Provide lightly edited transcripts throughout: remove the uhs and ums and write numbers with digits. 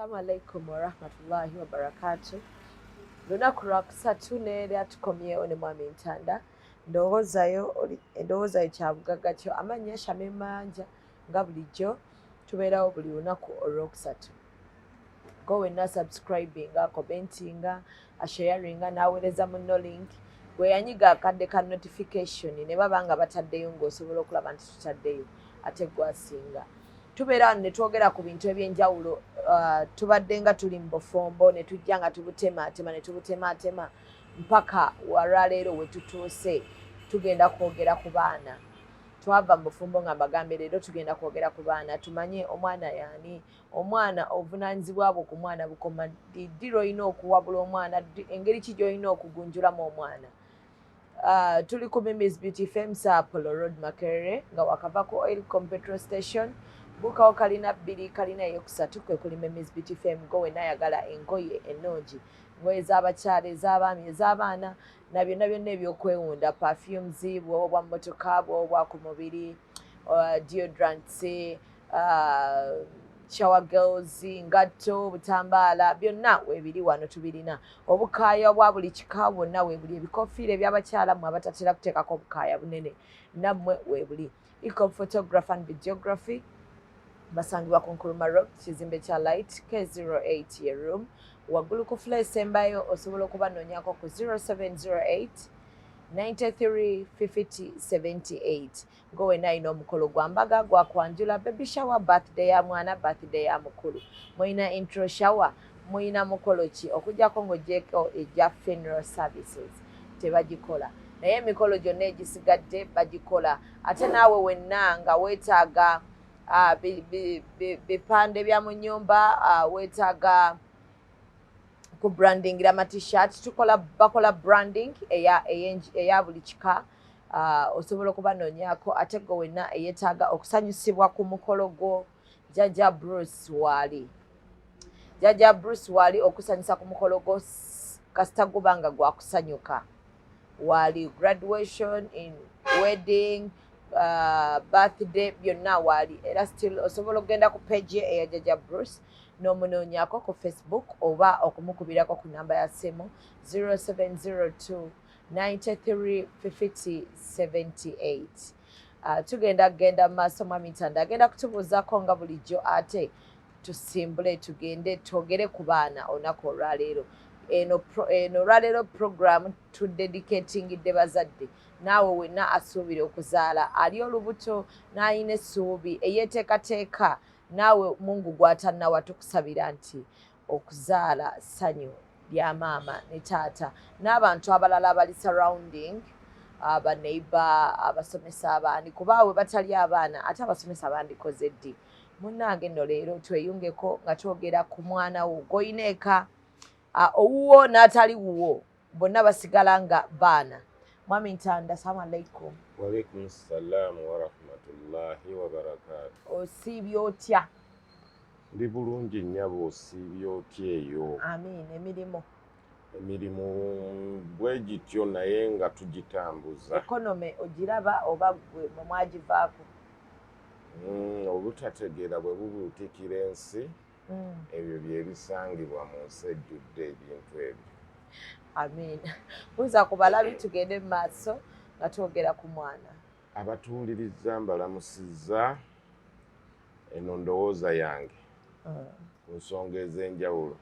Assalamu alaikum wa rahmatullahi wa barakatuh. Lunaku lwa kusatu neera tukomyewo ne mwami Ntanda. Ndowozayo kyabugagga kyo amannya Shamemanja nga bulijjo tubeerawo buli lunaku olwokusatu. Go wenna subscribinga, commentinga, sharinga n'aweereza munno link. Gwe yanyiga akadde ka notification ne baba nga bataddeyo ng'osobola okulaba nti tutaddeyo ate gwasinga. Tubeera ne twogera ku bintu eby'enjawulo. Tubadde nga tuli mu bufombo ne tujja nga tubutemaatema mpaka walwaleero we tutuuse tugenda kwogera ku baana. Twava mu bufumbo nga mbagambe leero tugenda kwogera ku baana tumanye omwana yaani. Omwana obuvunaanyizibwabwo ku mwana bukoma ddi olina okuwabula omwana, engeri ki gy'olina okugunjulamu omwana. Tuli ku Mimi's Beauty Fame Apollo Road Makerere nga wakava ku Oilcom petrol station. Bukawo kalina 2 kalina eyokusatu kwe kuli Mimi's Beauty Fame. Go wenna ayagala engoye ennungi, engoye ez'abakyala, ez'abaami, ez'abaana na byonna byonna ebyokwewunda, perfumes, bw'oba bwa mmotoka, bw'oba bwa ku mubiri, deodorants, shower girls, ngatto, butambaala, byonna weebiri wano tubirina. Obukaaya obwa buli kika bwonna weebuli. Ebikoofiira eby'abakyala mmwe abatatera kuteekako obukaaya bunene nammwe weebuli. Eco photography and videography basangibwa ku Nkurumah Road, kizimbe kya Light K08 ye room. Waggulu ku floor esembayo osobola okubanoonyako ku 0708 93 50 78. Go wenna alina omukolo gwa mbaga, gwa kwanjula, baby shower, birthday ya mwana, birthday ya mukulu. Mulina intro shower, mulina mukolo ki okujjako ng'oggyeko egya funeral services tebagikola. Naye emikolo gyonna egisigadde bagikola. Ate naawe wenna nga weetaaga bipande bya mu nnyumba, weetaaga ku brandingira ama t-shirt, bakola branding eya buli kika. Osobola okubanoonyako. Ate go wenna eyeetaaga okusanyusibwa ku mukolo gwo, Jjajja Bruce waali okusanyusa ku mukolo gwo kasita guba nga gwa kusanyuka. Waali graduation, in wedding, birthday, byonna waali. Era still osobola okugenda ku page ye eya Jjajja Bruce n'omunoonyako ku Facebook oba okumukubirako ku namba ya simu 0702 93 50 78. Tugenda mu maaso mwami Ntanda agenda kutubuuzaako nga bulijjo, ate tusimbule tugende twogere ku baana olunaku olwaleero. Eno olwaleero program tudedicatingidde bazadde. Naawe wenna asuubira okuzaala, ali olubuto n'alina essuubi eyeeteekateeka, naawe Mungu gw'atannawa tukusabira nti okuzaala ssanyu lya maama ne taata n'abantu abalala abali surrounding, abaneighbor, abasomesa abaani, kuba awe batali abaana ate abasomesa bandikoze ddi. Munnange nno leero tweyungeko nga twogera ku mwana wo gw'olina eka, owuwo n'atali wuwo bonna basigala nga baana. Mwami Ntanda, assalamu alaikum. Wa alaikum salaam wa rahmatullahi wa barakatuh. Osiibye otya? Ndi bulungi nnyabo, osiibye otya eyo? Amiin. Emirimu bwe gityo naye nga tugitambuza. Ekonome ogiraba oba gwe mwagivaako? Obutategeera bwe bubuutikira ensi, ebyo bye bisangibwa mu nsi ejjudde ebintu ebyo. Amiin. Buuza ku balabi tugende mu maaso nga twogera ku mwana. Abatuwuliriza mbalamusizza eno ndowooza yange ku nsonga ez'enjawulo.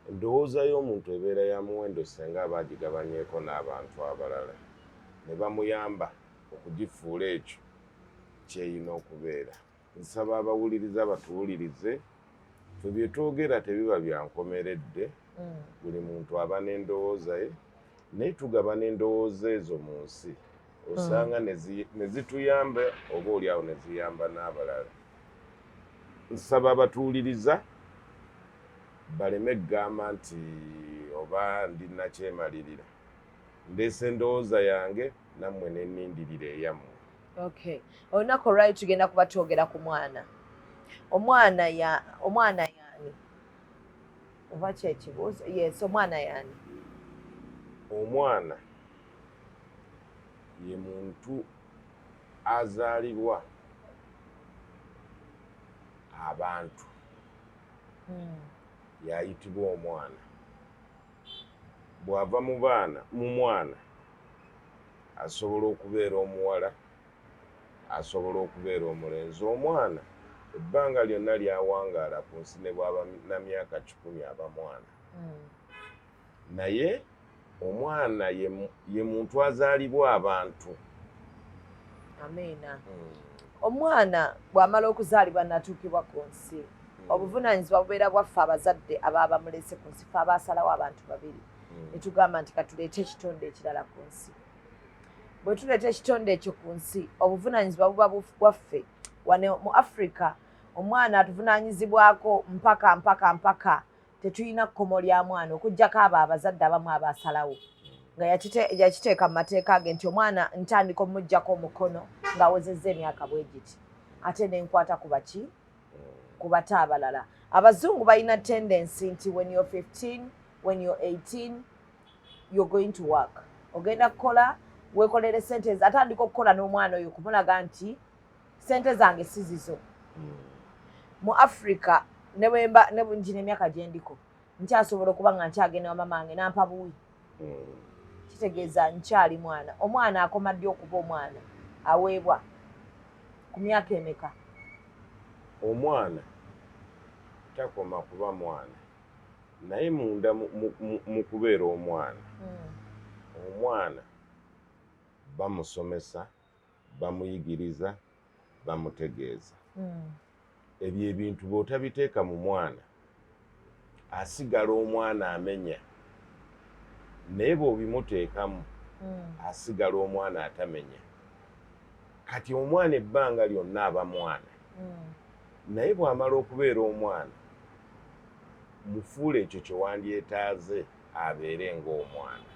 Endowooza y'omuntu ebeera ya muwendo senga abaagigabanyeeko n'abantu abalala ne bamuyamba okugifuula ekyo kyeyina okubeera. Nsaba abawuliriza batuwulirize, ffe bye twogera tebiba bya nkomeredde. Buli muntu aba n'endowooza ye, naye tugaba n'endowooza ezo mu nsi osanga ne zituyamba oba oliawo ne ziyamba n'abalala. Nsaba abatuwuliriza baleme kugamba nti oba ndi nakyemalirira. Ndeese endowooza yange nammwe ne nnindirira eyammwe. Okay. Olunaku olwali tugenda kuba twogera ku mwana. Omwana yaani? Oba kyekibuuzo? Yes, omwana yaani? Omwana ye muntu azaalibwa abantu yayitibwa omwana. Bw'ava mu mwana asobola okubeera omuwala, asobola okubeera omulenzi. Omwana ebbanga lyonna lyawangaala ku nsi ne bw'aba na myaka 10 aba mwana. Naye omwana ye muntu azaalibwa abantu. Amiina. Omwana bw'amala okuzaalibwa n'atuukibwa ku nsi, obuvunaanyizibwa bubeera bwaffe abazadde ababa bamulese ku nsi, ffe abaasalawo abantu babiri ne tugamba nti katuleete ekitonde ekirala ku nsi. Bwe tuleeta ekitonde ekyo ku nsi, obuvunaanyizibwa buba bwaffe. Wano mu Africa omwana atuvunaanyizibwako mpaka tetulina kkomo lya mwana okuggyako abo abazadde abamu abaasalawo nga yakiteeka mu mateeka ge nti omwana ntandika omuggyako omukono ng'awezezza emyaka bwe giti, ate ne nkwata ku baki ku bato abalala. Abazungu balina tendency nti when you're 15, when you're 18, you're going to work. Ogenda kukola, weekolere sente, atandika okukola n'omwana oyo kumulaga nti sente zange si zizo. Mu Africa ne bunjina emyaka gye ndiko nkyasobola okuba nga nkyagenda wa mamange nampa buwi. Kitegeeza nkyali mwana. Omwana akoma ddi okuba omwana? Aweebwa ku myaka emeka? Omwana takoma kuba mwana, naye munda mu kubeera omwana, omwana bamusomesa, bamuyigiriza, bamutegeeza. Ebyo ebintu bw'otabiteeka mu mwana asigala omwana amenya, naye bw'obimuteekamu asigala omwana atamenya. Kati omwana ebbanga lyonna aba mwana, naye bw'amala okubeera omwana mufuula ekyo kye wandyetaaze abeere ng'omwana.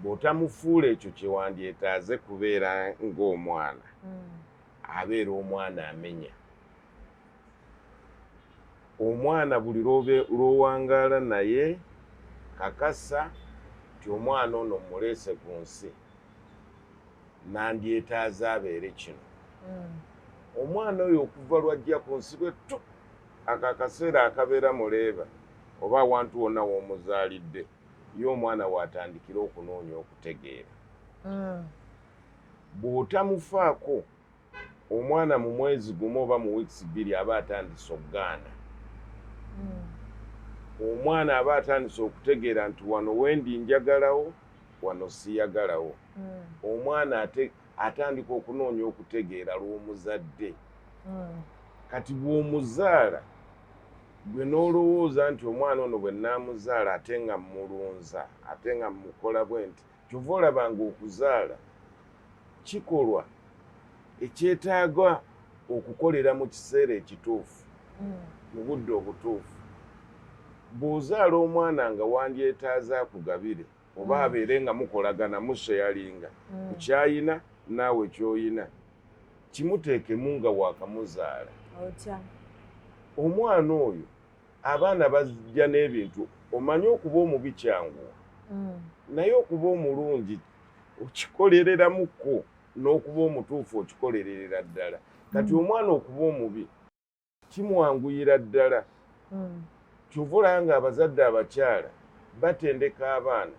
Bw'otamufuula ekyo kye wandyetaaze kubeera ng'omwana abeera omwana amenya. Omwana buli lw'owangaala naye kakasa nti omwana ono muleese ku nsi nandyetaaze abeere kino. Omwana oyo okuva lwajja ku nsi bwe tu ako akaseera akabeera muleeba oba awantu wonna w'omuzaalidde ye omwana waatandikira okunoonya okutegeera. Bw'otamufaako omwana mu mwezi gumu oba mu wiikisi 2 aba atandise okugaana. Omwana aba atandise okutegeera nti wano wendi njagalawo, wano siyagalawo. Omwana atandika okunoonya okutegeera lw'omuzadde. Kati bw'omuzaala gwe n'olowooza nti omwana ono bwe naamuzaala ate nga mmulunza, ate nga mmukola bwe nti, kyova olabanga okuzaala kikolwa ekyetaaga okukolera mu kiseera ekituufu, mu budde obutuufu. Bw'ozaala omwana nga wandyetaaze akugabire oba abeere nga mukolagana musheyalinga ku kyayina naawe ky'oyina, kimuteekemu nga waakamuzaala. Omwana oyo abaana bajja n'ebintu, omanyi okuba omubi kyangu, naye okuba omulungi okikolereramuko n'okuba omutuufu okikolerera ddala. Kati omwana okuba omubi kimwanguyira ddala. Kyova olaba abazadde abakyala batendeka abaana,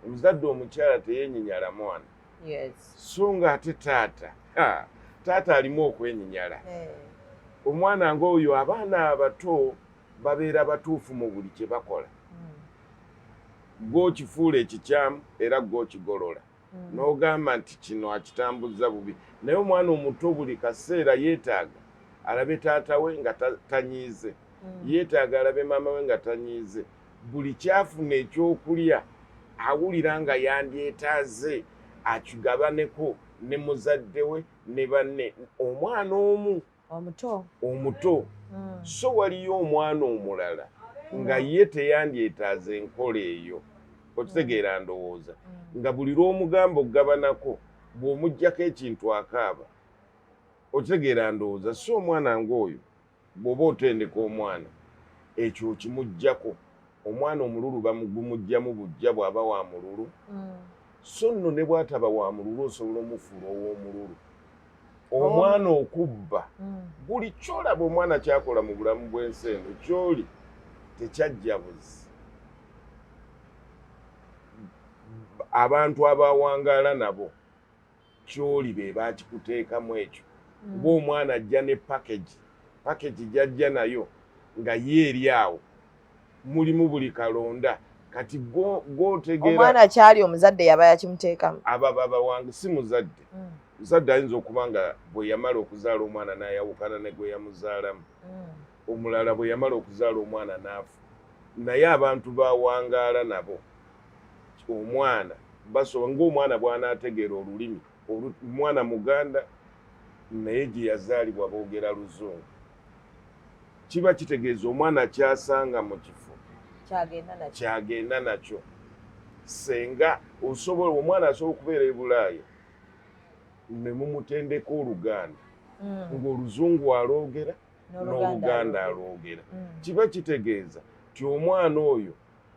omuzadde omukyala teyeenyinyala mwana, so nga ate taata alimu okwenyinyala. Omwana ng'oyo abaana abato babeera batuufu mu buli kye bakola. Gw'okifuula ekikyamu era gw'okigolola n'ogamba nti kino akitambuza bubi. Naye omwana omuto buli kaseera yeetaaga alabe taata we nga tanyiize, yeetaaga alabe maama we nga tanyiize. Buli kyafuna ekyokulya awulira nga yandyetaaze akigabaneko ne muzadde we ne banne. Omwana omu omuto so waliyo omwana omulala nga ye teyandyetaaze enkola eyo. Okitegeera ndowooza nga buli lw'omugamba okugabanako bw'omuggyako ekintu akaaba. Okitegeera ndowooza so omwana ng'oyo bw'oba otendeka omwana ekyo okimuggyako. Omwana omululu bamugumuggyamu bujja bw'aba wa mululu, so nno ne bw'ataba wa mululu osobola omufuula ow'omululu. Omwana okubba buli kyolaba omwana kyakola mu bulamu bw'ensi eno kyoli tekyajja buzi. Abantu abawangaala nabo kyoli be bakikuteekamu ekyo. Ng'omwana ajja ne package gyajja nayo nga yeeri awo mulimu buli kalonda. Kati gw'otegeera omwana kyali omuzadde yaba yakimuteekamu. Baba wange si muzadde. Muzadde ayinza okuba nga bwe yamala okuzaala omwana n'ayawukana ne gwe yamuzaalamu. Omulala bwe yamala okuzaala omwana n'afa. Naye abantu bawangaala nabo omwana basobola ng'omwana bw'anaategeera olulimi omwana Muganda naye gye yazaalibwa boogera Luzungu. Kiba kitegeeza omwana kyasanga mu kifo kyagenda nakyo. Senga omwana asobola okubeera e Bulaaya ne mumutendeka Oluganda ng'Oluzungu aloogera n'Oluganda aloogera. Kiba kitegeeza ti omwana oyo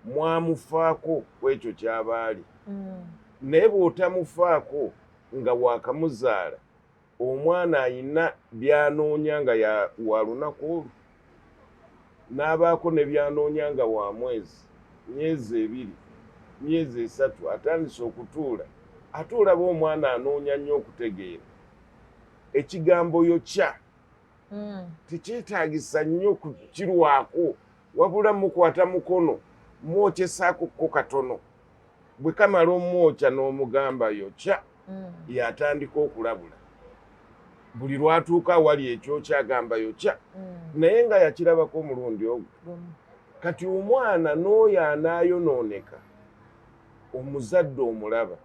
mwamufaako ku ekyo ky'aba ali. Naye bw'otamufaako nga waakamuzaala omwana ayina byanoonya nga wa lunaku olwo n'abaako ne byanoonya nga wa myezi 2 myezi 3 atandise okutuula ate olaba omwana anoonya nnyo okutegeera ekigambo yokya tekyetaagisa nnyo kukirwako wabula mukwata mukono mwokyesaako ko katono bwe kamala omwokya n'omugamba yokya yatandika okulabula buli lwatuuka awali ekyokya agamba yokya naye nga yakirabako omulundi ogwo. Kati omwana n'oyo anaayonooneka omuzadde omulaba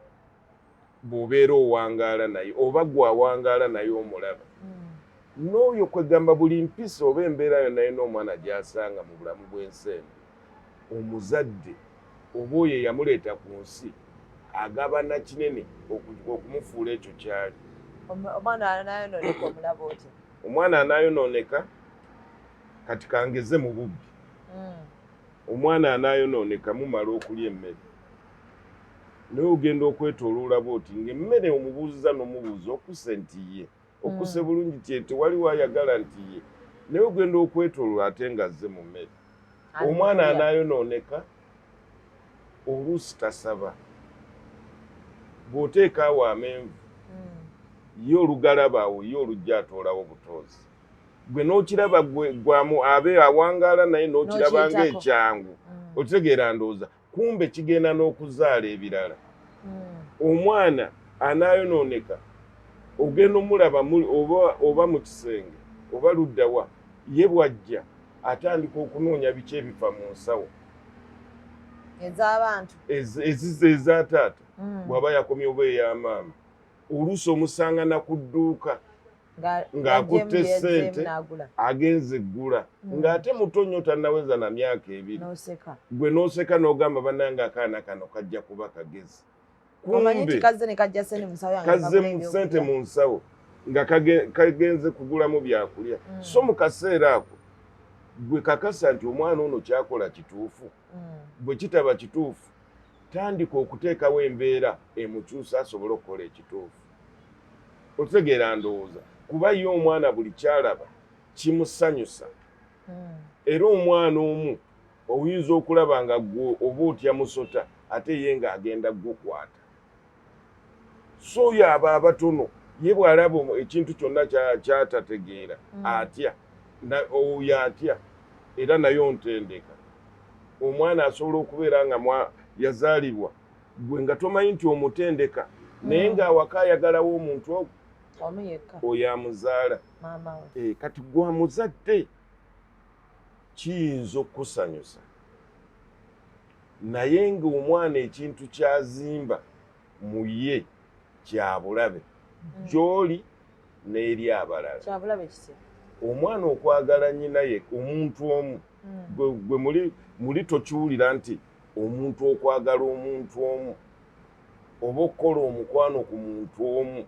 bw'obeera owangaala naye oba gwe awangaala naye omulaba n'oyo kwegamba buli mpisa oba embeera yonna yonna omwana gy'asanga mu bulamu bw'ensi eno omuzadde oba oyo eyamuleeta ku nsi agabana kinene okumufuula ekyo kyali. Omwana anayonooneka omulaba oti? Omwana anayonooneka kati kangeze mu bubbi. Omwana anayonooneka mumala okulya emmere naye ogenda okwetooloola bw'oti ng'emmere omubuuziza n'omubuuza okuse nti ye okuse bulungi ti tewaliwo ayagala nti ye naye ogenda okwetooloola ate nga azze mu mmere. Omwana anayonooneka oluusi tasaba bw'oteeka awo amenvu ye olugalaba awo ye olujja atoolawo butoozi gwe n'okiraba gwamu abe awangaala naye n'okiraba ng'ekyangu otegeera ndowooza kumbe kigenda n'okuzaala ebirala. Omwana anayonooneka ogenda omulaba oba mu kisenge oba luddawa ye bw'ajja atandika okunoonya biki ebifa mu nsawo ez'abantu eza taata bw'aba yakomye oba ey'amaama oluusi omusanga na ku dduuka ng'akutte ssente agenze eggula ng'ate muto nnyo tannaweza na myaka 2 gwe n'oseka n'ogamba bannange akaana kano kajja kuba kagezi kumbe kazzemu ssente mu nsawo nga kagenze kugulamu byakulya. So mu kaseera ako gwe kakasa nti omwana ono kyakola kituufu. Bwe kitaba kituufu tandika okuteekawo embeera emukyusa asobole okukola ekituufu. Otegeera ndowooza kuba ye omwana buli kyalaba kimusanyusa. Era omwana omu oyinza okulaba nga gwe oba otya musota ate ye ng'agenda gukwata. So oyo aba abatono ye bw'alaba ekintu kyonna kyatategeera atya oyo atya era nayo ntendeka. Omwana asobola okubeera nga yazaalibwa gwe nga tomanyi nti omutendeka naye ng'awaka ayagalawo omuntu ogwo oyo amuzaala. Kati gwa muzadde kiyinza okukusanyusa naye ng'omwana ekintu kyazimba mu ye kya bulabe gy'oli n'eri abalala. Omwana okwagala nnyina ye omuntu omu gwe muli tokiwulira nti omuntu okwagala omuntu omu oba okukola omukwano ku muntu omu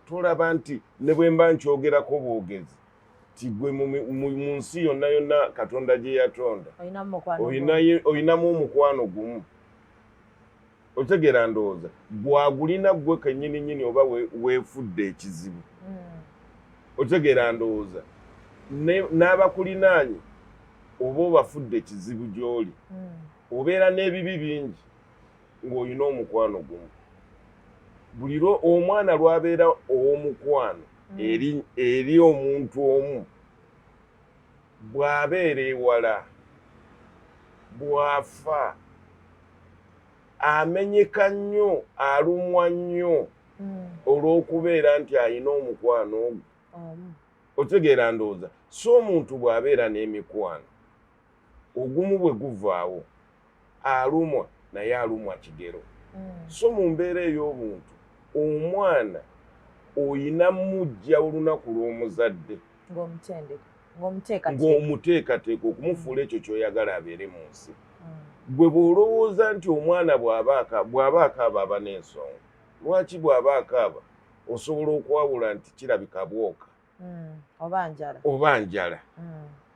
tolaba nti ne bwe mba nkyogerako bwogezi ti gwe mu nsi yonna yonna Katonda gye yatonda oyinamu omukwano gumu. Otegeera ndowooza bw'agulina gwe kennyini nnyini oba weefudde ekizibu. Otegeera ndowooza n'abakulinaanye oba obafudde ekizibu gy'oli obeera n'ebibi bingi ng'olina omukwano gumu. Buli omwana lw'abeera ow'omukwano eri omuntu omu, bw'abeera ewala, bw'afa, amenyeka nnyo, alumwa nnyo olw'okubeera nti alina omukwano ogwo. Otegeera ndowooza? So omuntu bw'abeera n'emikwano, ogumu bwe guvaawo, alumwa naye alumwa kigero. So mu mbeera ey'obuntu, omwana oyina mujja olunaku lw'omuzadde ng'omuteekateeka okumufuula ekyo ky'oyagala abeere mu nsi. Gwe bw'olowooza nti omwana bw'aba akaaba aba n'ensonga. Lwaki bw'aba akaaba osobola okwawula nti kirabika bwoka oba njala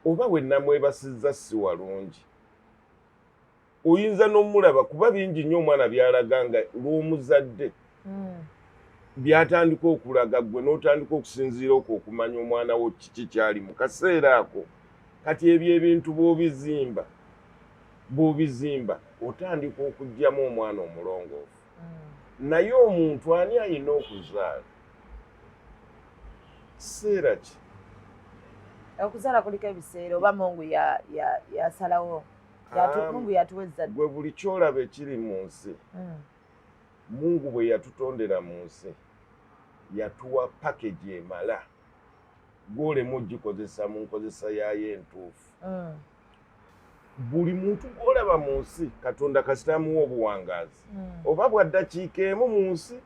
oba we namwebasizza si walungi. Oyinza n'omulaba kuba bingi nnyo omwana by'alaga nga lw'omuzadde byatandika okulaga, gwe n'otandika okusinziira okwo okumanya omwana wo kiki kyali mu kaseera ako. Kati ebyo ebintu bw'obizimba otandika okuggyamu omwana omulongoofu. Naye omuntu ani alina okuzaala? Kiseera ki? Okuzaala kuliko ebiseera oba Mungu yasalawo Mungu yatuweza. Gwe buli kyolaba ekiri mu nsi, Mungu bwe yatutondera mu nsi yatuwa package emala gw'olema ogikozesa mu nkozesa yaayo entuufu. Buli muntu gw'olaba mu nsi Katonda kasita amuwa obuwangaazi oba bwa ddakiika emu mu nsi,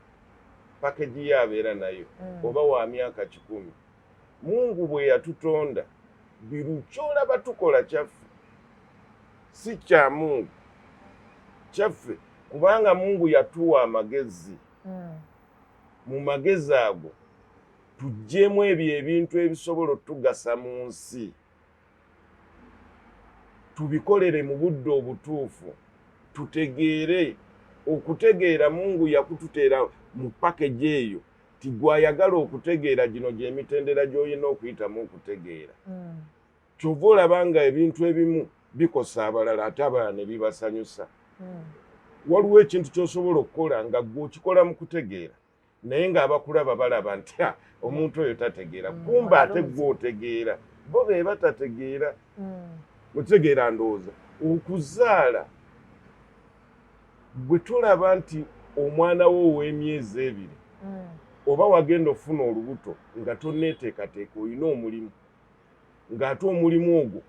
package ye abeera nayo, oba wa myaka 100. Mungu bwe yatutonda buli kyolaba tukola kyaffe si kya Mungu, kyaffe, kubanga Mungu yatuwa amagezi. Mu magezi ago tuggyemu ebyo ebintu ebisobola otugasa mu nsi, tubikolere mu budde obutuufu, tutegeere. Okutegeera Mungu yakututeera mu package eyo ti gwayagala okutegeera gino gy'emitendera gy'olina okuyitamu okutegeera. Kyova olaba nga ebintu ebimu bikosa abalala ate abalala ne bibasanyusa. Waliwo ekintu ky'osobola okukola nga gwe okikola mu kutegeera, naye ng'abakulaba balaba nti omuntu oyo tategeera, kumba ate gwe otegeera, bo be batategeera. Otegeera ndowooza? Okuzaala bwe tulaba nti omwana wo ow'emyezi 2 oba wagenda ofuna olubuto nga tonneeteekateeka, olina omulimu, ng'ate omulimu ogwo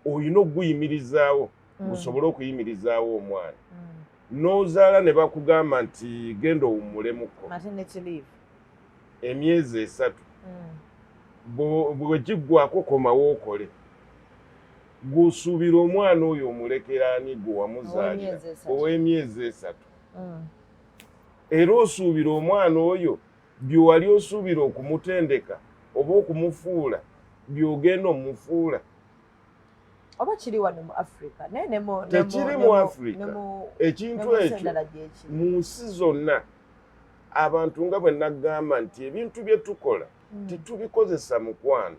olina okuguyimirizaawo gusobole okuyimirizaawo omwana. N'ozaala ne bakugamba nti genda owummulemuko emyezi 3, bwe kiggwako komawo okole. Gw'osuubira omwana oyo omulekera ani gwe wamuzaalira ow'emyezi 3? Era osuubira omwana oyo bye wali osuubira okumutendeka oba okumufuula by'ogenda omufuula. Oba kiri wano mu Africa? Tekiri mu Africa. Ekintu ekyo mu nsi zonna abantu nga bwe nagamba nti ebintu bye tukola tetubikozesa mukwano.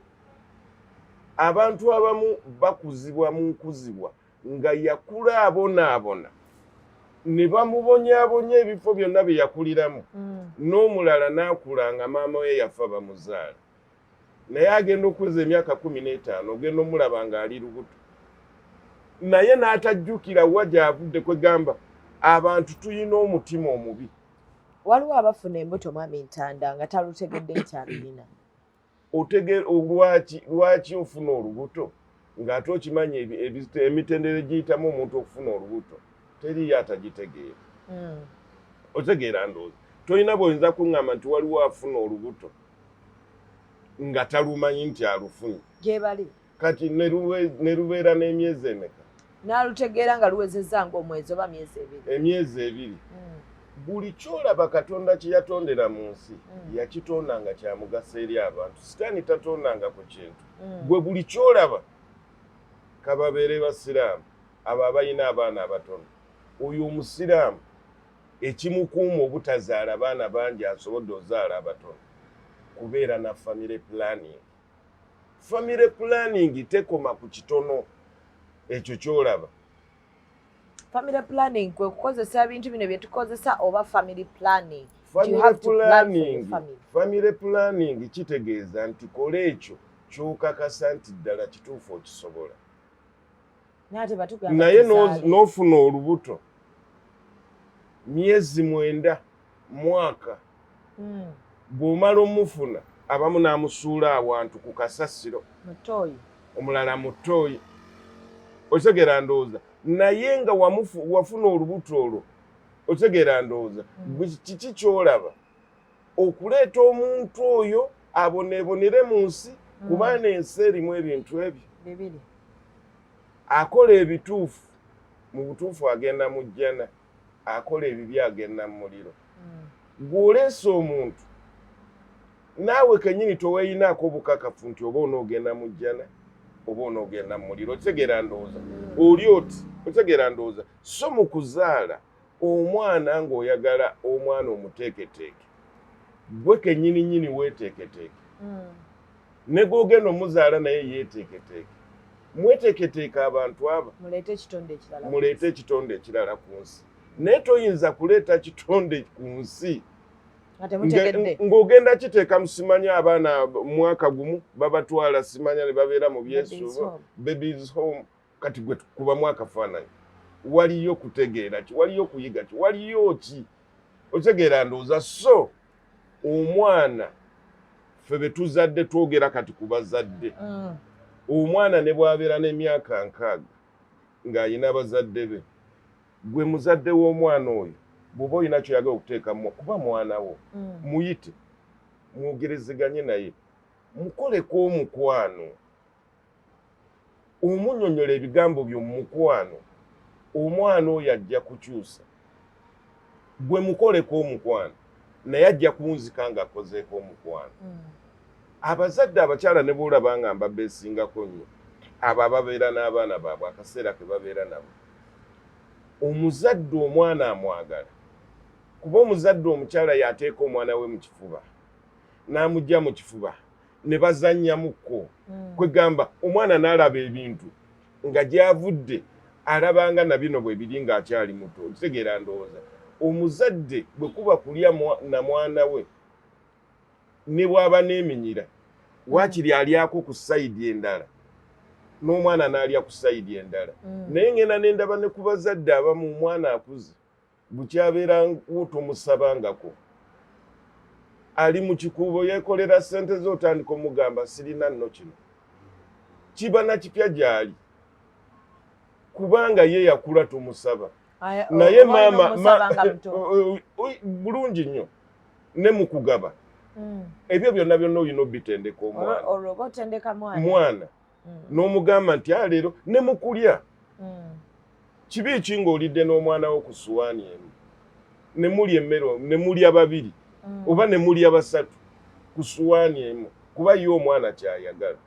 Abantu abamu bakuzibwa mu nkuzibwa nga yakula abonaabona ne bamubonyaabonya ebifo byonna bye yakuliramu, n'omulala n'akula nga maama we yafa bamuzaala, naye agenda okuweza emyaka 15 ogenda omulaba ng'ali lubuto, naye n'atajjukira wa gy'avudde. Kwegamba abantu tulina omutima omubi. Waliwo abafuna embuto mwami Ntanda nga talutegedde nkyalulina. Lwaki ofuna olubuto ng'ate okimanyi emitendera giyitamu omuntu okufuna olubuto? Teriyo atagitegeera. Otegeera ndowooza? Tolina bw'oyinza kuŋŋamba nti waliwo afuna olubuto nga talumanyi nti alufunye. Gyebali Kati ne lubeera n'emyezi emeka? N'alutegeera nga luwezezza ng'omwezi oba myezi 2. Emyezi 2. Buli kyolaba Katonda kye yatondera mu nsi yakitonda nga kya mugaso eri abantu. Sitaani tatondanga ku kintu. Gwe buli kyolaba kababeere basiraamu abo abalina abaana abatono. Oyo omusiraamu ekimukuuma obutazaala abaana bangi asobodde ozaala abatono kubeera na family planning. Family planning tekoma ku kitono. ekyo kyolaba. Family planning kwe kukozesa ebintu bino bye tukozesa oba family planning. Family planning kitegeeza nti kola ekyo kyokakasa nti ddala kituufu okisobola. Naye n'ofuna olubuto myezi 9 mwaka bw'omala omufuna abamu n'amusuula awantu ku kasasiro omulala mu ttooyi otegera ndowooza naye nga wafuna olubuto olwo otegera ndowooza kiki kyolaba okuleeta omuntu oyo aboneebonere mu nsi kuba n'ensi erimu ebintu ebyo bibiri akola ebituufu mu butuufu agenda mu jjana akola ebibi agenda mu muliro gw'oleese omuntu naawe kennyini toweeyinaako obukakafu nti oba onoogenda mu jjana oba onoogenda mu muliro otegeera ndowooza oli oti otegeera ndowooza so mu kuzaala omwana ng'oyagala omwana omuteeketeeke gwe kennyini weeteeketeeke ne gw'ogenda omuzaala naye yeeteeketeeke mweteeketeeke abantu aba muleete ekitonde ekirala ku nsi naye toyinza kuleeta kitonde ku nsi ng'ogenda kiteeka mu simanya abaana mwaka gumu babatwala simanya ne babeera mu byesuubo babies home kati gwe kuba mwaka faananyi waliyo kutegeera ki waliyo kuyiga ki waliyo ki otegeera ndowooza so omwana ffe be tuzadde twogera kati ku bazadde omwana ne bw'abeera n'emyaka 6 ng'ayina abazadde be gwe muzadde w'omwana oyo bw'oba olina kyoyagala okuteekamu kuba mwana wo muyite mwogerezeganye naye mukoleko omukwano omunnyonnyola ebigambo by'omu mukwano omwana oyo ajja kukyusa gwe mukoleko omukwano naye ajja kunzika ng'akozeeko omukwano abazadde abakyala ne bw'olaba nga mbabeesingako nnyo abo ababeera n'abaana baabwe akaseera ke babeera nabo omuzadde omwana amwagala kuba omuzadde omukyala yateeka omwana we mu kifuba n'amugya mu kifuba ne bazannyamuko kwegamba omwana n'alaba ebintu nga gy'avudde alabanga na bino bwe biri ng'akyali muto kitegeera ndowooza omuzadde bwe kuba kulya na mwana we ne bw'aba n'eminyira waakiri alyako ku sayidi endala n'omwana n'alya ku sayidi endala naye ngenda ne ndaba ne ku bazadde abamu omwana akuze bukyabeerawo tomusabangako ali mu kikuubo yeekolera ssente z'otandika omugamba sirina nno kino kiba na kipya gy'ali kubanga ye yakula tomusaba naye maama bulungi nnyo ne mu kugaba ebyo byonna byonna olina obitendeka omwana n'omugamba nti leero ne mu kulya kibi ki ng'olidde n'omwana wo ku suwaani emu ne mulya emmere ne mulya babiri oba ne mulya basatu ku suwaani emu kuba ye omwana kyayagala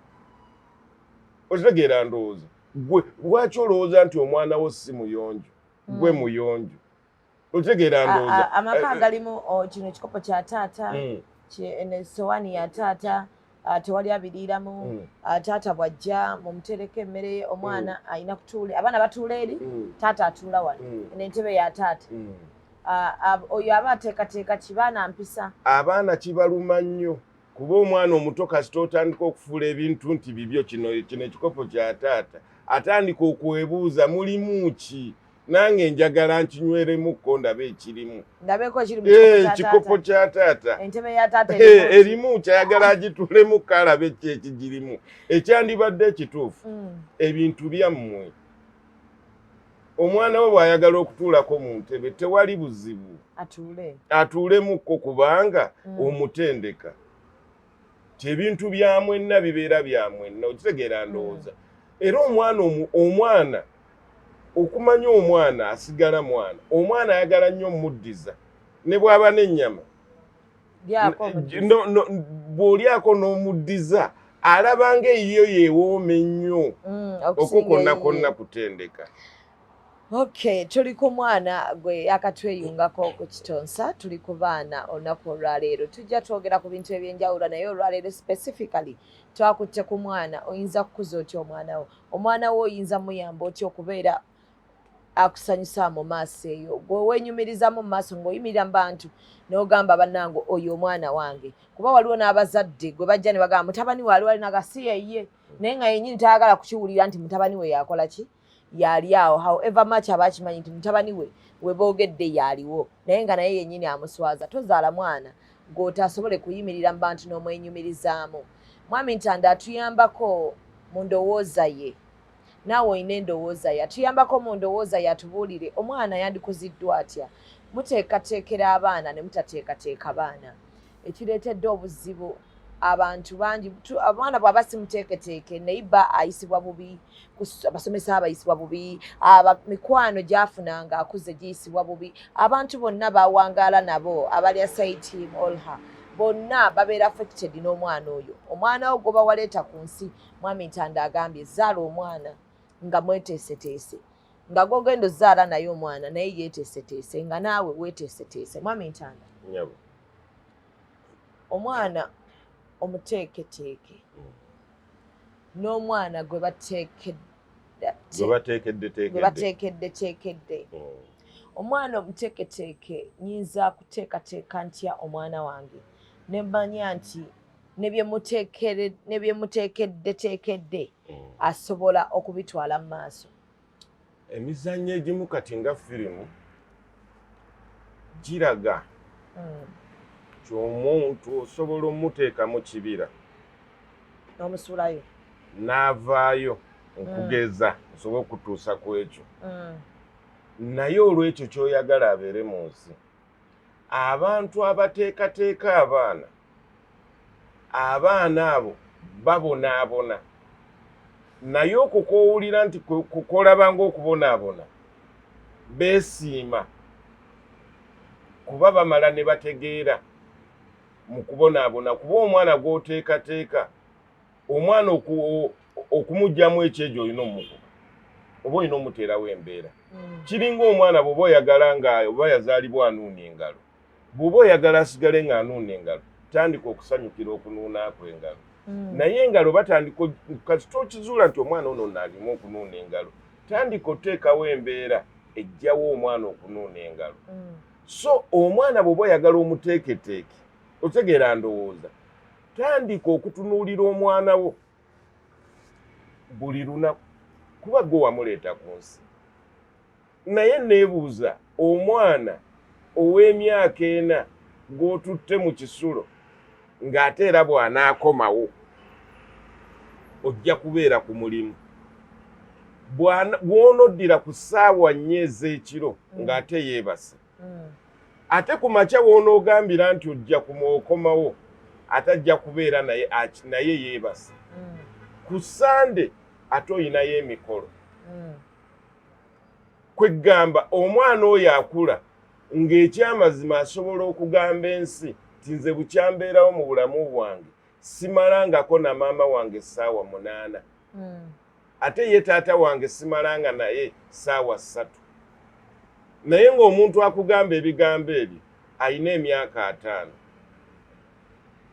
okitegeera ndowooza gwe lwaki olowooza nti omwana wo si muyonjo gwe muyonjo okitegeera ndowooza amaka agalimu kino ekikopo kya taata esowaani ya taata tewali abiriiramu taata bw'ajja mumutereko emmere omwana ayina kutuula abaana batuula eri taata atuula wano n'entebe ya taata oyo aba ateekateeka kibaana mpisa abaana kibaluma nnyo kuba omwana omuto kasita otandika okufuula ebintu nti bibyo kino ekikopo kya taata atandika okwebuuza mulimu ki nange njagala nkinyweremukko ndabe ekirimu ekikopo kya taata erimu kyayagala agitulemu kalabe ki ekigirimu ekyandibadde ekituufu ebintu byammwe omwana we bw'ayagala okutuulako mu ntebe tewali buzibu atuulemukko kubanga omutendeka ebintu bya mwenna bibeera bya mwenna okitegeera ndowooza era omwana okumanya omwana asigala mwana omwana ayagala nnyo muddiza ne bw'aba n'ennyama bw'olyako n'omuddiza alabanga eyiyo yeewooma ennyo okwo konna kutendeka Okay, tuli ku mwana gwe akatweyungako ku Kitonsa, tuli ku baana olunaku olwaleero. Tujja twogera ku bintu ebyenjawulo naye olwaleero specifically twakutte ku mwana. Oyinza kukuza otya omwana wo? Omwana wo oyinza muyamba otya okubeera akusanyusa mu maaso eyo? Gwe weenyumiriza mu maaso ng'oyimirira mu bantu n'ogamba bannange oyo omwana wange. Kuba waliwo n'abazadde gwe bajja ne bagamba mutabani we ali walina gasi yeye, naye nga yennyini tayagala kukiwulira nti mutabani we yakola ki? Yali awo. However much abakimanyi nti mutabani we boogedde yaliwo, naye nga naye yennyini amuswaza. Tozaala mwana gw'otasobole kuyimirira mu bantu n'omwenyumirizaamu. Mwami Ntanda atuyambako mu ndowooza ye. Naawe olina endowooza ye, atuyambako mu ndowooza ye, atubuulire omwana yandikuziddwa atya. Muteekateekera abaana ne mutateekateeka baana, ekireetedde obuzibu. Abantu bangi abaana bw'aba simuteeketeeke neiba ayisibwa bubi, abasomesa abayisibwa bubi, mikwano gy'afunanga akuze giyisibwa bubi. Abantu bonna bawangaala nabo abalya side him all her, bonna babeera affected n'omwana oyo. Omwana wo goba waleeta ku nsi, Mwami Ntanda agambye zaala omwana nga mweteeseteese, nga gogenda ozaala naye omwana naye yeeteeseteese, nga naawe weeteeseteese. Mwami Ntanda, omwana omuteeketeeke n'omwana gwe bateekedde. Omwana omuteeketeeke nyinza kuteekateeka ntya omwana wange ne mmanya nti ne bye muteekedde asobola okubitwala mu maaso. Emizannyo egimu kati nga firimu giraga ky'omuntu osobola omuteeka mu kibira n'omusuulayo n'avaayo okugeza osobole okutuusa ku ekyo, naye olw'ekyo ky'oyagala abeere mu nsi. Abantu abateekateeka abaana abo babonaabona, naye okwo kw'owulira nti kukolaba ng'okubonaabona beesiima kuba bamala ne bategeera mu kubonaabona. Kuba omwana gw'oteekateeka, omwana okumuggyamu ekyejo olina omukuba oba olina omuteerawo embeera. Kiringa omwana bw'oba oyagala nga oba yazaalibwa anuuna engalo, bw'oba oyagala asigale ng'anuuna engalo, tandika okusanyukira okunuuna kw'engalo. Naye engalo batandika kati tokizuula nti omwana ono naalima okunuuna engalo, tandika oteekawo embeera ejjawo omwana okunuuna engalo. So omwana bw'oba oyagala omuteeketeeke, otegeera ndowooza, tandika okutunuulira omwana wo buli lunaku, kuba gwe wamuleeta ku nsi. Naye neebuuza, omwana ow'emyaka 4 gw'otutte mu kisulo ng'ate era bw'anaakomawo ojja kubeera ku mulimu. Bw'onoddira ku ssaawa 4 ez'ekiro ng'ate yeebase, ate ku makya w'onoogambira nti ojja kumwokomawo ate ajja kubeera naye yeebase. Ku Sande ate oyinayo emikolo. Kweggamba omwana oyo akula ng'ekyamazima asobola okugamba ensi ti nze bukyambeerawo mu bulamu bwange simalangako na maama wange essaawa 8, ate ye taata wange simalanga naye ssaawa 3. Naye ng'omuntu akugamba ebigambo ebyo ayina emyaka 5.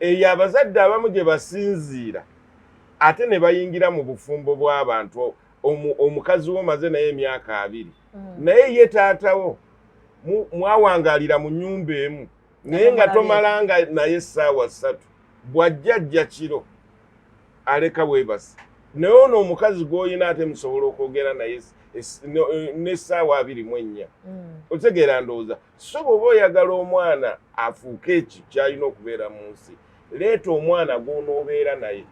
Eyo abazadde abamu gye basinziira ate ne bayingira mu bufumbo bw'abantu. Omukazi wo maze naye emyaka 2, naye ye taatawo mwawangaalira mu nnyumba emu, naye nga tomalanga naye ssaawa 3. Bw'ajjajja kiro aleka weebase. Naye ono omukazi gw'oyina ate musobola okwogera naye n'essaawa 24. Otegeera ndowooza. So bw'oba oyagala omwana afuuke ekyo ky'alina okubeera mu nsi, leeta omwana gw'onoobeera naye.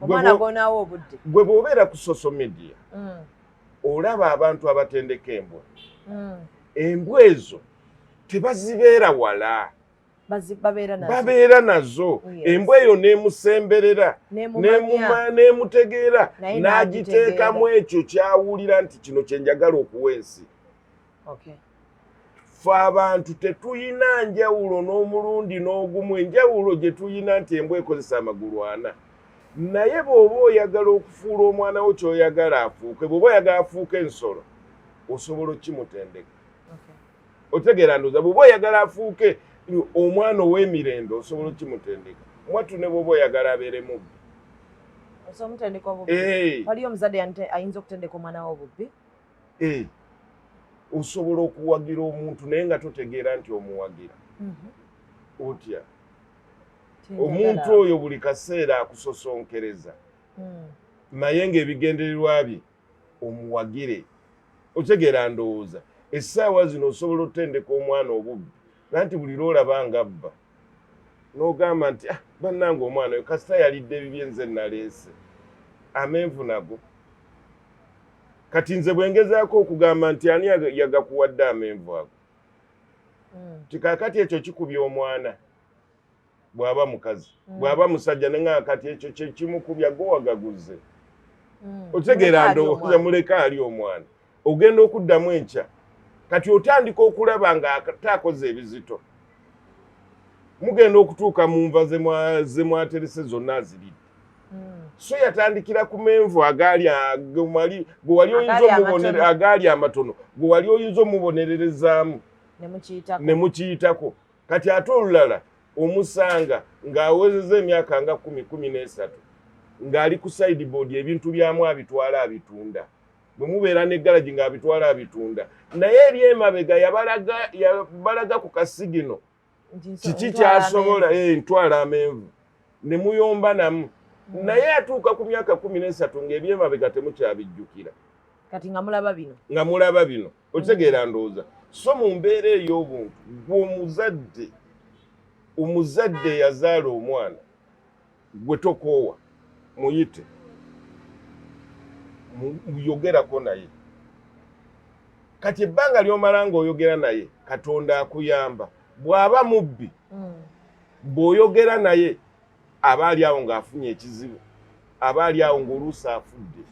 Omwana gw'onaawo obudde. Gwe bw'obeera ku social media olaba abantu abatendeka embwa. Embwa ezo tebazibeera wala, babeera nazo. Embwa eyo n'emusemberera n'emutegeera n'agiteekamu ekyo ky'awulira nti kino kye njagala okuwa ensi. Ffe abantu tetuyina njawulo n'omulundi n'ogumu. Enjawulo gye tuyina nti embwa ekozesa amagulu 4. Naye bw'oba oyagala okufuula omwana wo ky'oyagala afuuke, bw'oba oyagala afuuke ensolo, osobola okimutendeka. Otegeera ndowooza bw'oba oyagala afuuke omwana ow'emirembe osobola okimutendeka. Mwattu ne bw'oba oyagala abeere mubbi. Osomutendeka obubbi. Waliyo omuzadde ayinza okutendeka omwana we obubbi? Osobola okuwagira omuntu naye nga totegeera nti omuwagira. Otya omuntu oyo buli kaseera akusosonkereza naye ng'ebigendererwa bye omuwagire. Otegeera ndowooza essaawa zino osobola otendeka omwana obubbi nanti buli lw'olaba ng'abba n'ogamba nti bannange omwana oyo kasita yalidde ebibye nze naleese amenvu nago. Kati nze bwe ngezaako okugamba nti ani yagakuwadde amenvu ago, kikaakati ekyo kikubya omwana bw'aba mukazi, bw'aba musajja ne nga kati ekyo kye kimukubya gwe wagaguze. Otegeera ndowooza muleka ali omwana ogenda okuddamu enkya kati otandika okulaba ng'ataakoze ebizito. Mugenda okutuuka mu nva ze mwaterese zonna aziridde. So yatandikira ku menvu agaali amatono gwe wali oyinza omubonererezaamu ne mukiyitako. Kati ate olulala omusanga ng'awezeza emyaka nga 13 ng'ali ku sideboard ebintu byamu abitwala abitunda. Bwe mubeera n'eggalagi ng'abitwala abitunda naye eri emabega yabalaga ku kasigino kiki kyasobola ntwala amenvu ne muyomba namu. Naye atuuka ku myaka 13 ng'ebyemabega temukyabijjukira. Kati nga mulaba bino. Otegeera ndowooza. So mu mbeera ey'obuntu omuzadde yazaala omwana gwe tokoowa muyite muyogerako naye. Kati ebbanga ly'omala ng'oyogera naye Katonda akuyamba. Bw'aba mubbi bw'oyogera naye aba ali awo ng'afunye ekizibu, aba ali awo ng'oluusi afudde.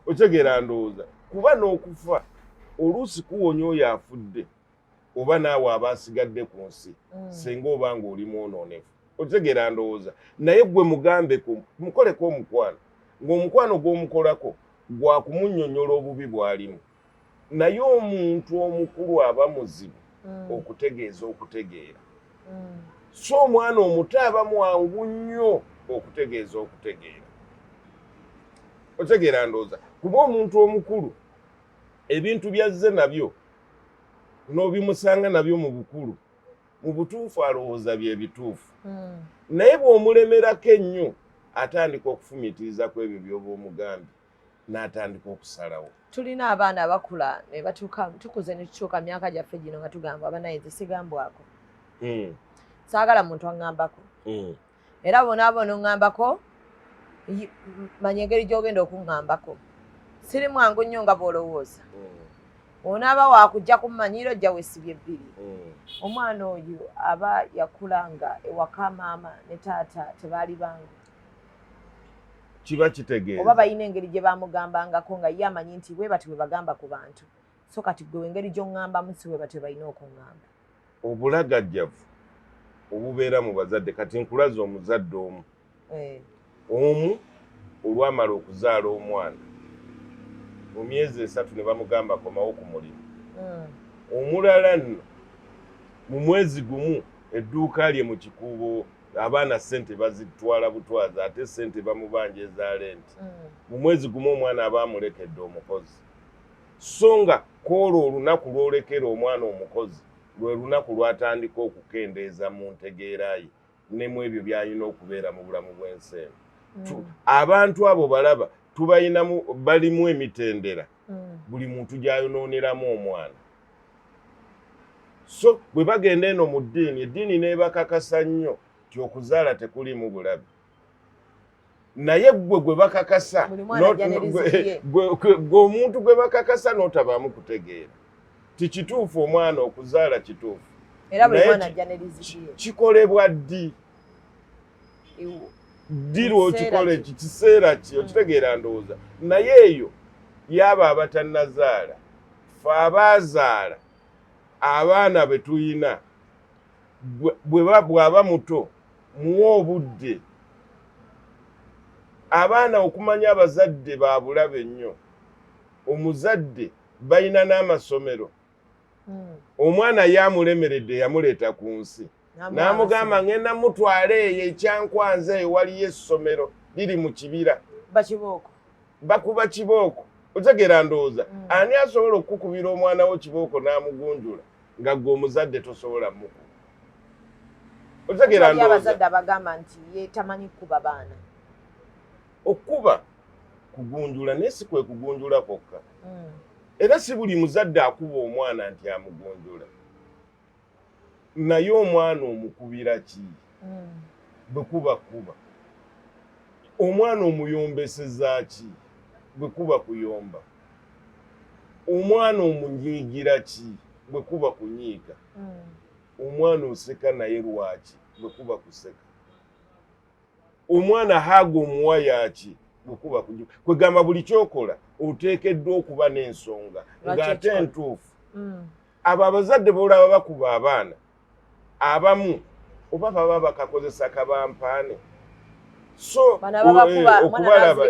Otegeera ndowooza kuba n'okufa oluusi kuwonya oyo afudde oba naawe aba asigadde ku nsi singa oba ng'oli mwonoonefu. Otegeera ndowooza naye gwe mugambeko mukoleko omukwano ng'omukwano gw'omukolako gwa kumunnyonnyola obubi bw'alimu. Naye omuntu omukulu aba muzibu okutegeeza okutegeera. So omwana omuto aba mwangu nnyo okutegeeza okutegeera. Otegeera ndowooza kuba omuntu omukulu ebintu byazze nabyo n'obimusanga nabyo mu bukulu mu butuufu alowooza bye bituufu. Naye bw'omulemerako ennyo atandika okufumitiriza ku ebyo by'oba omugambye n'atandika okusalawo. Tulina abaana abakula ne batuuka tukuze ne tukyuka myaka gyaffe gino nga tugamba abanayizi sigambwako. Saagala muntu aŋŋambako. Era bonaabona oŋŋambako manya engeri gy'ogenda okuŋŋambako. Siri mwangu nnyo nga bw'olowooza. Onaaba wakujja kummanyiiro ojja weesibye ebbiri. Omwana oyo aba yakula nga ewaka maama ne taata tebaali bangu. Kiba kitegeeza. Oba balina engeri gye baamugambangako nga ye amanyi nti bwe bati bwe bagamba ku bantu. So kati gwe engeri gy'oŋŋambamu si bwe bati balina okuŋŋamba. Obulagajjavu obubeera mu bazadde kati nkulaza omuzadde omu. Omu olwamala okuzaala omwana mu myezi 3 ne bamugamba komawo ku mulimu. Omulala nno mu mwezi gumu edduuka lye mu kikuubo abaana ssente bazitwala butwaza ate ssente bamubanja eza lenti. Mu mwezi gumu omwana aba amulekedde omukozi. So nga kwolwo olunaku lw'olekera omwana omukozi lwe lunaku lwatandika okukendeeza mu ntegeera ye ne mu ebyo by'alina okubeera mu bulamu bw'ensi eno. Abantu abo balaba balimu emitendera buli muntu gy'ayonooneramu omwana. So bwe bagenda eno mu ddiini eddiini n'ebakakasa nnyo nti okuzaala tekulimu bulabe. Naye gwe bakakasa gwe omuntu gwe bakakasa n'otabaamu kutegeera tikituufu omwana okuzaala kituufu. Era buli mwana ajja ne riziki ye. Kikolebwa ddi? Ddi lw'okikola eki kiseera ki? Okitegeera ndowooza. Naye eyo yaba abatannazaala ffe abaazaala abaana be tuyina bw'aba muto muwa obudde. Abaana okumanya abazadde ba bulabe nnyo. Omuzadde balina n'amasomero. Omwana yamulemeredde yamuleeta ku nsi n'amugamba ngenda mutwale eyo ekyankwanza eyo waliyo essomero liri mu kibira bakuba kibooko. Otegeera ndowooza ani asobola okukubira omwana wo kibooko n'amugunjula nga gwe omuzadde tosobola mukuba? Otegeera ndowooza abazadde abagamba nti ye tamanyi kuba baana. Okuba kugunjula naye si kwe kugunjula kwokka. Era si buli muzadde akuba omwana nti amugunjula. Naye omwana omukubira ki? Bwe kuba. Omwana omuyombeseza ki? Bwe kuba kuyomba. Omwana omunyiigira ki? Bwe kuba kunyiiga. Omwana oseka naye lwaki? Bwe kuba kuseka. Omwana haaga omuwaya ki? Bwe kuba kujuka. Kwegamba buli kyokola oteekeddwa okuba n'ensonga ng'ate entuufu. Abo abazadde boolaba bakuba abaana abamu oba baba bakakozesa kabampaane. So okubalaba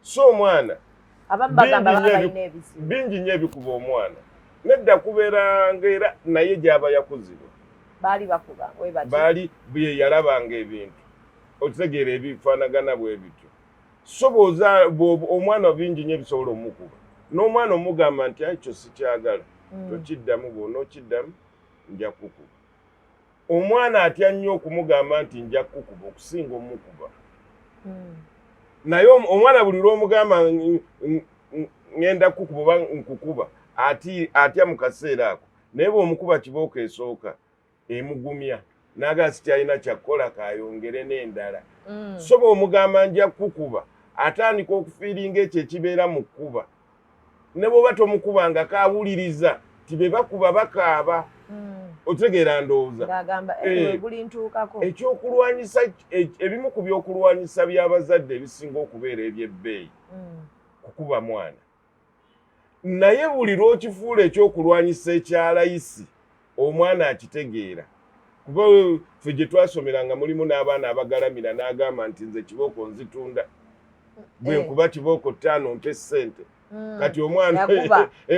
so omwana bingi nnyo ebikuba omwana. Nedda kubeeranga era naye gy'aba yakuzibwa. Baali bye yalabanga ebintu. Otegeera ebifaanagana bwe bityo. So omwana bingi nnyo ebisobola omukuba. N'omwana omugamba nti ekyo sikyagala. Tokiddamu bw'onookiddamu nja kukuba. Omwana atya nnyo okumugamba nti nja kukuba okusinga omukuba. Naye omwana buli lw'omugamba ngenda kukuba oba nkukuba atya mu kaseera ako. Naye bw'omukuba kibooko esooka emugumya n'agamba sikyalina kyakukola kayongere n'endala. So bw'omugamba nja kukuba atandika okufiiringa ekyo ekibeera mu kkuba. Ne bw'oba tomukubanga kaawuliriza ti be bakuba bakaaba. Otegeera ndowooza ekyokulwanyisa ebimu ku byokulwanyisa by'abazadde ebisinga okubeera eby'ebbeeyi kukuba mwana. Naye buli lw'okifuula ekyokulwanyisa ekya layisi omwana akitegeera. Kuba ffe gye twasomeranga mulimu n'abaana abagalamira n'agamba nti nze kibooko nzitunda. Bwe nkuba kibooko 5 mpe ssente. Kati omwana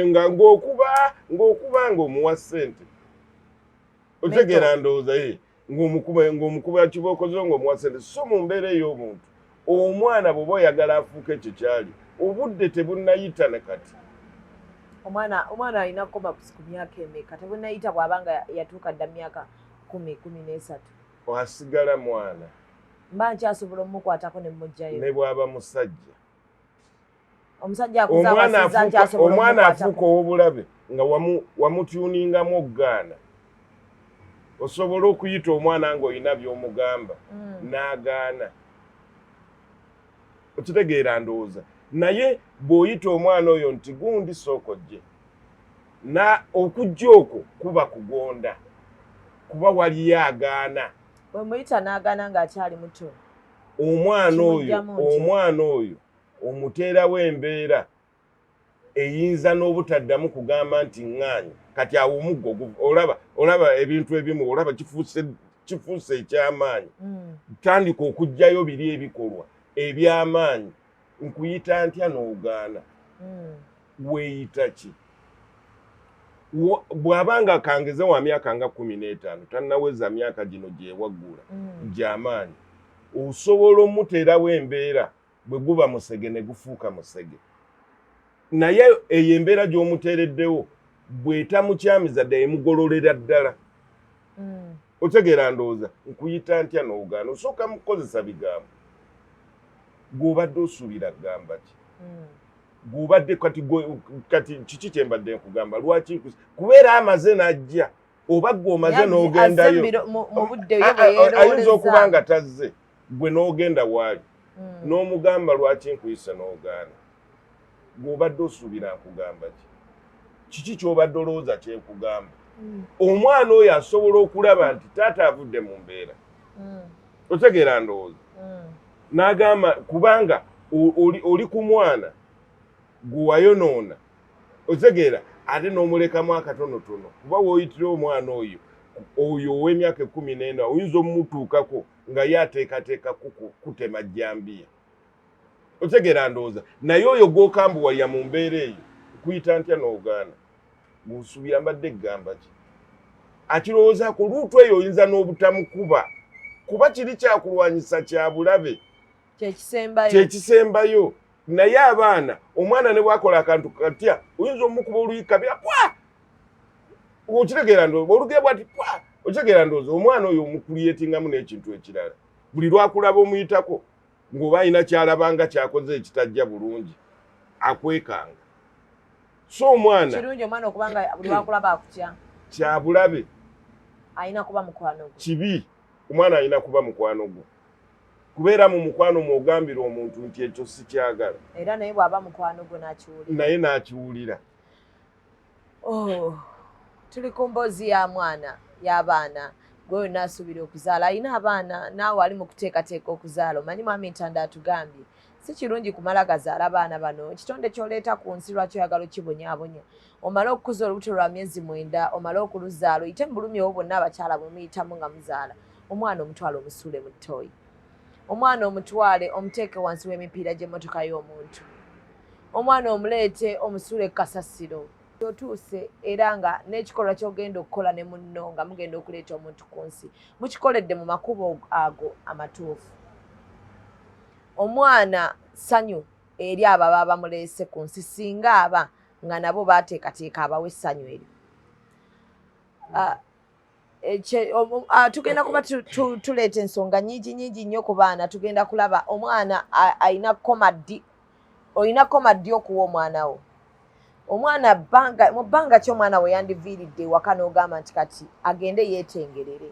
nga ng'okuba ng'omuwa ssente. Otegeera ndowooza ng'omukuba kibooko zo ng'omuwa ssente. So mu mbeera ey'omuntu omwana bw'oba oyagala afuuka ekyo kyali obudde tebunnayita ne kati. Omwana alina kukoma ku myaka emeka? Tebunnayita bw'abanga yatuuka dda myaka 10-13. Asigala mwana. Mba nkyasobola omukwatako ne mmuggyayo. Ne bw'aba musajja. Omusajja akuzaabasiza nkyasobola omukwatako. Omwana afuuka ow'obulabe nga wamutyuningamu okugaana. Osobola okuyita omwana ng'olina by'omugamba n'agaana. Okitegeera ndowooza. Naye bw'oyita omwana oyo nti gundi sooka ojje. Okujja okwo kuba kugonda. Kuba waliyo agaana. Bwe muyita n'agaana ng'akyali muto. Omwana oyo omuteerawo embeera eyinza n'obutaddamu kugamba nti ŋŋaanyi. Kati awo omuggo olaba ebintu ebimu olaba kifuuse eky'amaanyi. Tandika okuggyayo biri ebikolwa eby'amaanyi. Nkuyita ntya n'ogaana? Weeyita ki? Bw'abanga kangeze wa myaka nga 15 tannaweza myaka gino gyewaggula gy'amaanyi. Osobola omuteerawo embeera bwe guba musege ne gufuuka musege. Naye eyo embeera gy'omuteereddewo bw'etamukyamiza ddala emugololera ddala. Otegeera ndowooza nkuyita ntya n'ogaana? Osooka mukozesa bigambo. Gw'obadde osuubira kugamba ki? Gw'obadde kati kiki kye mbadde nkugamba? Lwaki kubeera amaze n'ajja oba gw'omaze n'ogendayo ayinza okuba nga tazze gwe n'ogenda waali n'omugamba lwaki nkuyise n'ogaana. Gw'obadde osuubira nkugamba ki? Kiki ky'obadde olowooza kye nkugamba? Omwana oyo asobola okulaba nti taata avudde mu mbeera. Otegeera ndowooza n'agamba kubanga oli ku mwana gwe wayonoona. Otegeera ate n'omulekamu akatonotono. Kuba w'oyitira omwana oyo ow'emyaka 14 oyinza omutuukako nga ye ateekateeka kutema jjambiya. Otegeera ndowooza naye oyo gw'okambuwalya mu mbeera eyo kuyita ntya n'ogaana busubi ambadde gamba ki akirowooza ku luutu eyo oyinza n'obutamukuba kuba kiri kyakulwanyisa kya bulabe kyekisembayo naye abaana omwana ne bwakola akantu katya oyinza omukuba oluyikabira pwa okitegeera ndowooza olugero bwati pwa okitegeera ndowooza omwana oyo omukuliyetingamu n'ekintu ekirala buli lwakulaba omuyitako ng'oba alina kyalabanga kyakoze ekitajja bulungi akwekanga so omwana kirungi omwana okubanga buli lwakulaba akutya kya bulabe ayina kuba mukwano gwo kibi omwana ayina kuba mukwano gwo kubeera mu mukwano mw'ogambira omuntu nti ekyo si kyagala era naye bw'aba mukwano gwo n'akiwulira tuli ku mboozi ya mwana y'abaana gwe naasuubira okuzaala alina abaana naawe ali mu kuteekateeka okuzaala omanyi mwami Ntanda atugambye si kirungi kumala gazaala abaana bano ekitonde ky'oleeta ku nsi lwaki oyagala okibonyaabonya omale okukuza olubuto lwa myezi 9 omale okuluzaala oyite mu bulumi obwo bonna abakyala bwe muyitamu nga muzaala omwana omutwale omusuule mu ttooyi omwana omutwale omuteeke wansi w'emipiira gy'emmotoka y'omuntu omwana omuleete omusuule kasasiro otuuse era nga n'ekikolwa ky'ogenda okukola ne munno nga mugenda okuleeta omuntu ku nsi mukikoledde mu makubo ago amatuufu omwana ssanyu eri abo baba bamuleese ku nsi singa aba nga nabo baateekateeka abawe essanyu eryo tugenda kuba tuleeta ensonga nyingi nnyo ku baana tugenda kulaba omwana ayina olina komaddi okuwa omwana wo omwana mu bbanga ki omwana we yandiviiridde ewaka n'ogamba nti kati agende yeetengerere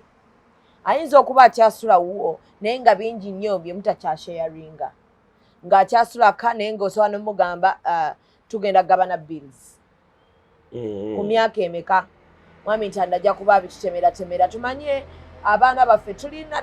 ayinza okuba akyasula wuwo naye nga bingi nnyo bye mutakyasharinga ng'akyasulaka naye ng'osobola n'omugamba tugenda gabana bills ku myaka emeka mwami Ntanda ajja kuba abitutemera tumanye abaana baffe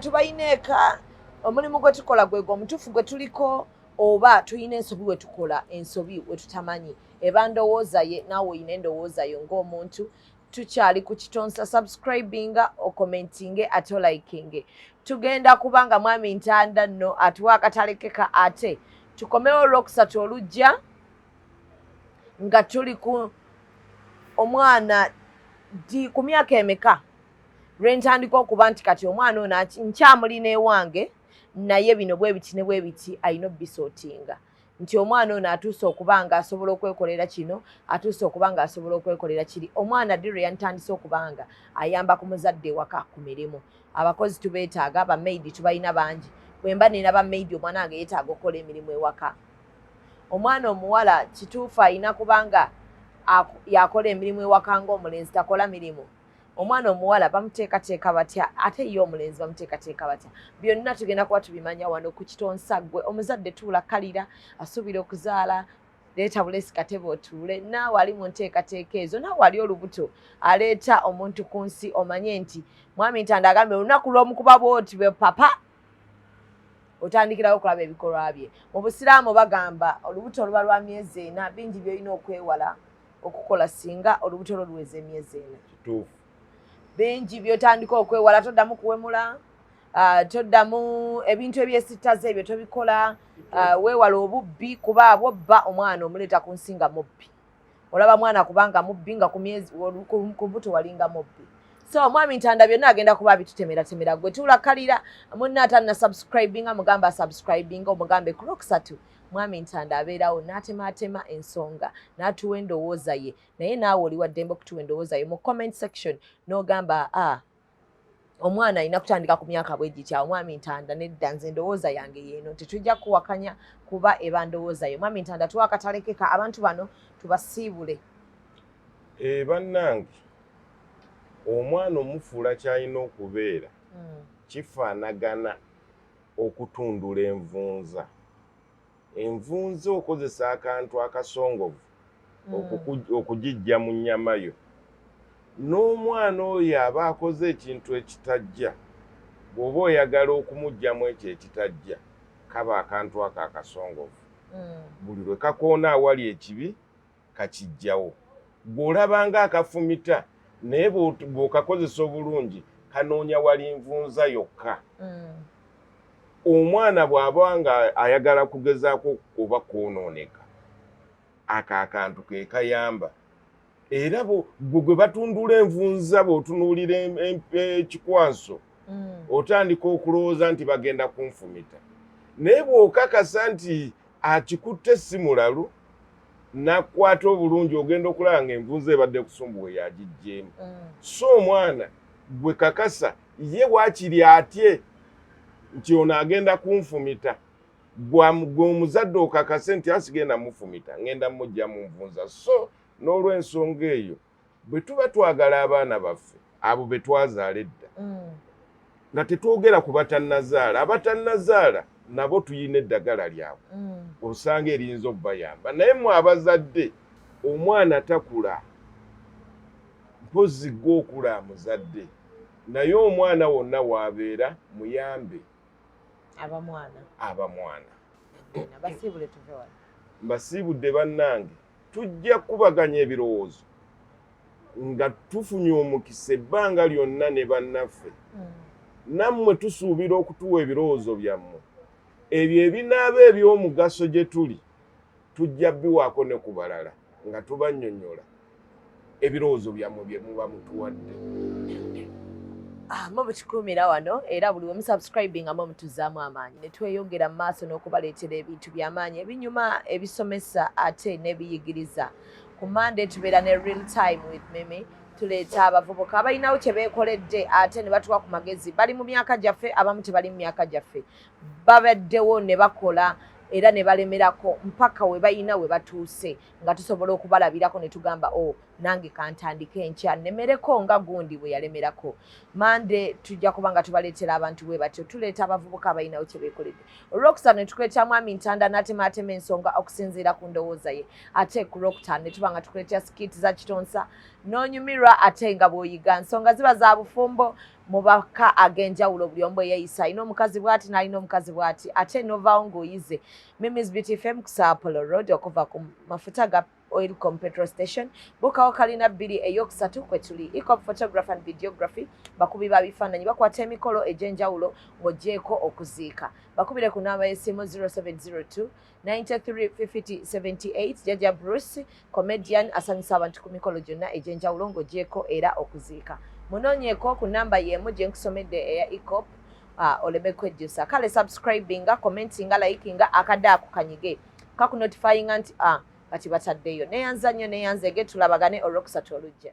tubalina eka omulimu gwe tukola gwego omutuufu gwe tuliko oba tulina ensobi we tukola ensobi we tutamanyi eba ndowoozaye naawe oyina endowoozayo ng'omuntu tukyali ku Kitonsaz subscribinga okomentinge ate olikinge tugenda kubanga mwami Ntanda nno atuwa akatalekeka ate tukomewo olwokusatu olujja nga tuli ku omwana ku myaka emeka lwentandika okuba nti kati omwana ono nkyamulina ewange naye bino bwe biti ne bwe biti ayina obisootinga nti omwana ono atuuse okuba nga asobola okwekolera kino atuuse okuba nga asobola okwekolera kiri omwana ddi lwe yantandise okubanga ayamba ku muzadde ewaka ku mirimu abakozi tubeetaaga bamaidi tubalina bangi bwe mba nina bamaidi omwana wange yeetaaga okukola emirimu ewaka omwana omuwala kituufu ayina kubanga yakola emirimu ewaka ng'omulenzi takola mirimu omwana omuwala bamuteekateeka batya ate ye omulenzi bamuteekateeka batya byonna tugenda kuba tubimanya wano ku Kitonsaz gwe omuzadde tuula kalira asuubira okuzaala leeta bulesi katebe otuule naawe ali mu nteekateeka ezo naawe ali olubuto aleeta omuntu ku nsi omanye nti mwami Ntanda agambye olunaku lw'omukuba bwoti bwe papa otandikirawo okulaba ebikolwa bye mu busiraamu bagamba olubuto luba lwa myezi 4 bingi byolina okwewala okukola singa olubuto lwo luweza emyezi 4 bingi byotandika okwewala toddamu kuwemula toddamu ebintu ebyesittaza ebyo tobikola weewala obubbi kuba abwobba omwana omuleeta ku nsi nga mubbi olaba mwana kubanga mubbi nga ku buto walinga mubbi so mwami Ntanda byonna agenda kuba abitutemera gwe tuulakalira munna atalina subscribinga mugamba subscribinga omugambe ku lwokusatu mwami Ntanda abeerawo n'atemaatema ensonga n'atuwa endowooza ye naye naawe oli wa ddembe okutuwa endowooza ye mu comment section n'ogamba omwana alina kutandika ku myaka bwe gitya omwami Ntanda nedda nze endowooza yange yeeno tetujja kuwakanya kuba eba ndowooza ye mwami Ntanda tuwa akatalekeka abantu bano tubasiibule bannange omwana omufuula kyalina okubeera kifaanagana okutundula envunza okozesa akantu akasongovu okugijja mu nnyama yo n'omwana oyo aba akoze ekintu ekitajja bw'oba oyagala okumuggyamu ekyo ekitajja kaba akantu ako akasongovu buli lwe kakoona awali ekibi kakijjawo bw'olabanga akafumita naye bw'okakozesa obulungi kanoonya wali nvunza yokka omwana bw'aba nga ayagala kugezaako oba kwonooneka akantu ke kayamba era gwe batundula envunza bw'otunuulira ekikwaso otandika okulowooza nti bagenda kunfumita naye bw'okakasa nti akikutte si mulalu nakwata obulungi ogenda okulaba ng'envunza ebadde kusumbuwe yagijjeemu so omwana gwe kakasa ye waakiri atye nti ono agenda kunfumita gwe omuzadde okakase nti asigenda mufumita ngenda mujja mu nvunza so n'olw'ensonga eyo bwe tuba twagala abaana baffe abo be twazaala edda nga tetwogera ku batannazaala abatannazaala nabo tuyina eddagala lyabwe osanga eriyinza okubayamba naye mu abazadde omwana takula mpozi gwe okula muzadde naye omwana wonna waabeera muyambe abamwana mbasiibudde bannange tujja kubaganya ebirowoozo nga tufunye omukisa ebbanga lyonna ne bannaffe nammwe tusuubira okutuwa ebirowoozo byammwe ebyo ebinaaba eby'omugaso gye tuli tujja biwaako ne ku balala nga tubannyonnyola ebirowoozo byammwe bye muba mutuwadde mwe bukikuumira wano era buli wemusubscribinga mwe mutuzaamu amaanyi ne tweyongera mu maaso n'okubaleetera ebintu by'amaanyi ebinyuma ebisomesa ate n'ebiyigiriza ku Monday tubeera ne real time with Mimi tuleeta abavubuka abalinawo kye beekoledde ate ne batuwa ku magezi bali mu myaka gyaffe abamu tebali mu myaka gyaffe babaddewo ne bakola era ne balemerako mpaka we bayina we batuuse nga tusobola okubalabirako ne tugamba nange kantandike enkya nemereko nga gundi bwe yalemerako Monday tujja kuba nga tubaleetera abantu bwe batyo tuleeta abavubuka abalinawo kye beekoledde olwokusatu ne tukuleetera mwami Ntanda n'atematema ensonga okusinziira ku ndowooza ye ate ku Lwokutaano ne tuba nga tukuleetera skits za Kitonsa n'onyumirwa ate nga bw'oyiga nsonga ziba za bufumbo mubaka ag'enjawulo buli omu yeeyisa alina omukazi bw'ati n'alina omukazi bw'ati ate novaawo ng'oyize Mimi's Beauty FM ku Sapolo Road okuva ku mafuta ga Oilcom petrol station bukawo kalina 2 eyokusatu kwe tuli Ecop photography and videography bakubi ba bifaananyi bakwata emikolo egy'enjawulo ng'ogyeko okuziika bakubire ku namba y'essimu 0702 935078 Jaja Bruce comedian asanyusa abantu ku mikolo gyonna egy'enjawulo ng'ogyeko era okuziika munoonyeeko ku namba y'emu gye nkusomedde eya Ecop oleme kwejjusa kale subscribinga commentinga likinga akadde ako kanyige kakunotifyinga nti kati bataddeyo neyanza nnyo neyanzege tulabagane olwokusatu olujja